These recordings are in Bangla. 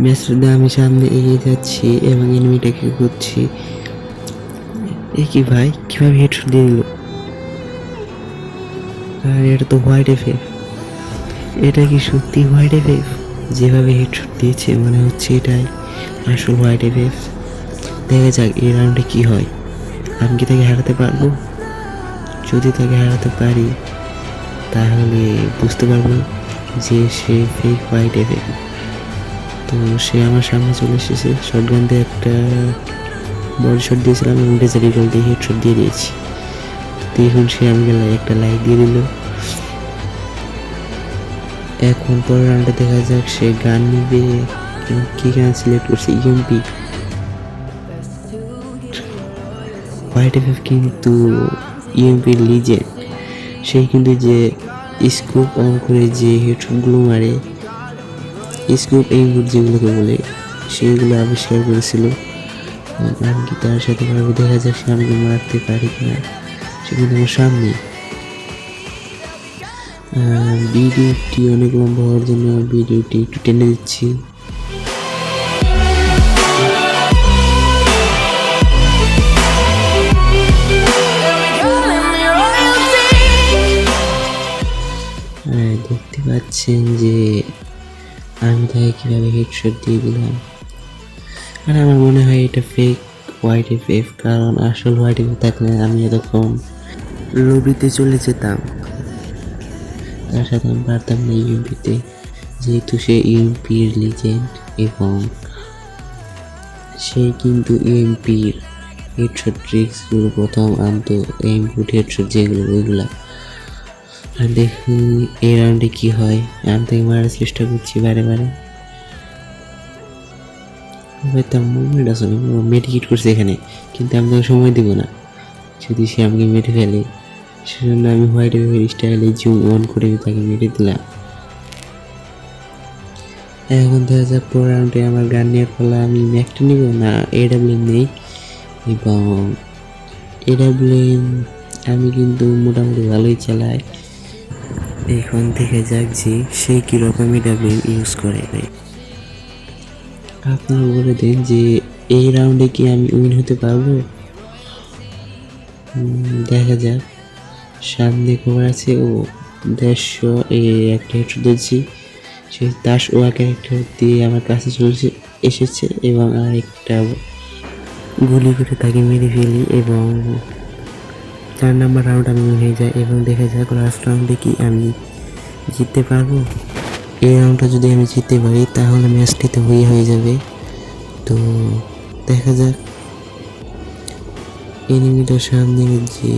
ম্যাচটাতে আমি সামনে এগিয়ে যাচ্ছি এবং এনিমিটাকে করছি। এ কি ভাই, কিভাবে হেডশট দিয়ে দিল? আর এটা তো হোয়াইট এফএফ। এটা কি সত্যি হোয়াইট এফএফ? যেভাবে হেডশট দিয়েছে মনে হচ্ছে এটাই আসল হোয়াইট এফএফ। দেখা যাক এই রাউন্ডে কি হয়। আমি কি তাকে হারাতে পারবো? যদি তাকে হারাতে পারি তাহলে বুঝতে পারবো যে সে ফেক হোয়াইট এফএফ। তো সে আমার সামনে চলে এসেছে, শটগান দিয়ে একটা বডি শট দিয়েছিলাম এবং রেজার ইগল দিয়ে হেডশট দিয়ে দিয়েছি। দেখুন সে আমাকে একটা লাইক দিয়ে দিল। এখন পরের রাউন্ডে দেখা যাক সে গান নিবে। কি গান সিলেক্ট করছে? ইএমপি। হোয়াইট এফএফ কিন্তু ইএমপির লিজেন্ড। সে কিন্তু যে স্কোপ অন করে যে হেডশটগুলো মারে, স্কোপ এইমগুলো যেগুলোকে বলে, সেগুলো আবিষ্কার করেছিল। আমি কি তার সাথে পারবো? দেখা যাক সে আমাকে মারতে পারি কিনা। সে কিন্তু আমার সামনে। ভিডিওটি অনেক লম্বা হওয়ার জন্য ভিডিওটি একটু টেনে দিচ্ছি। দেখতে পাচ্ছেন যে আমি তাকে কীভাবে হেডশট দিয়ে দিলাম। আর আমার মনে হয় এটা ফেক হোয়াইট এফএফ, কারণ আসল হোয়াইট এফএফ থাকলে আমি এতক্ষণ লবিতে চলে যেতাম। তার সাথে আমি পারতাম না ইউএমপিতে, যেহেতু সে ইউএমপির লিজেন্ড এবং সে কিন্তু ইউএমপির হেডশট ট্রিক্সগুলো প্রথম আনতো, ইনপুট হেডশট যেগুলো ওইগুলা। আর দেখুন এই রাউন্ডে কি হয়। আমি তাকে মারার চেষ্টা করছি বারে বারে। তার মুভমেন্ট আসলে মেডিকেট করছে এখানে, কিন্তু আমি তাকে সময় দেবো না। যদি সে আমাকে মেরে ফেলে, সেজন্য আমি হোয়াইট এফএফের স্টাইলে জুম অন করে তাকে মেরে দিলাম। এখন দেখা যাক পরের রাউন্ডে আমার গান নেওয়ার ফলে আমি ম্যাকটা নিব না এডাব্লিউএম নেই। এবং এডাব্লিউএম আমি কিন্তু মোটামুটি ভালোই চালাই। এখন দেখে যাক যে সে কীরকম এডাব্লিউএম ইউজ করে। আপনারা বলে দেন যে এই রাউন্ডে কি আমি উইন হতে পারবো? দেখা যাক। সামনে খবর আছে ও 150 একটা হেডশট দিয়েছি। সে দাস ও ক্যারেক্টার দিয়ে আমার কাছে চলে এসেছে এবং আরেকটা গুলি করে তাকে মেরে ফেলি এবং 4 নাম্বার রাউন্ড আমি হয়ে যায়। এবং দেখা যাক লাস্ট রাউন্ডে কি আমি জিততে পারবো। এই রাউন্ডটা যদি আমি জিততে পারি তাহলে ম্যাচটিতে হয়ে যাবে। তো দেখা যাক। এনিমিটার সামনে যে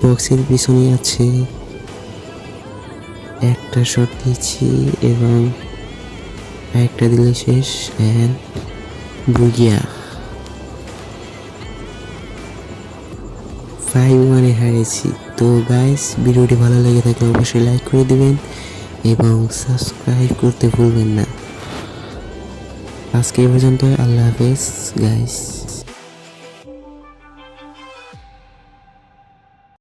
বক্সের পিছনে আছে, একটা শট দিয়েছি এবং একটা দিলে শেষ। অ্যান্ড বুগিয়া 5-1 হারিয়েছি। তো গাইস, ভিডিওটি ভালো লেগে থাকলে অবশ্যই লাইক করে দিবেন এবং সাবস্ক্রাইব করতে ভুলবেন না। আজকে এই পর্যন্ত, আল্লাহ হাফেজ গাইস।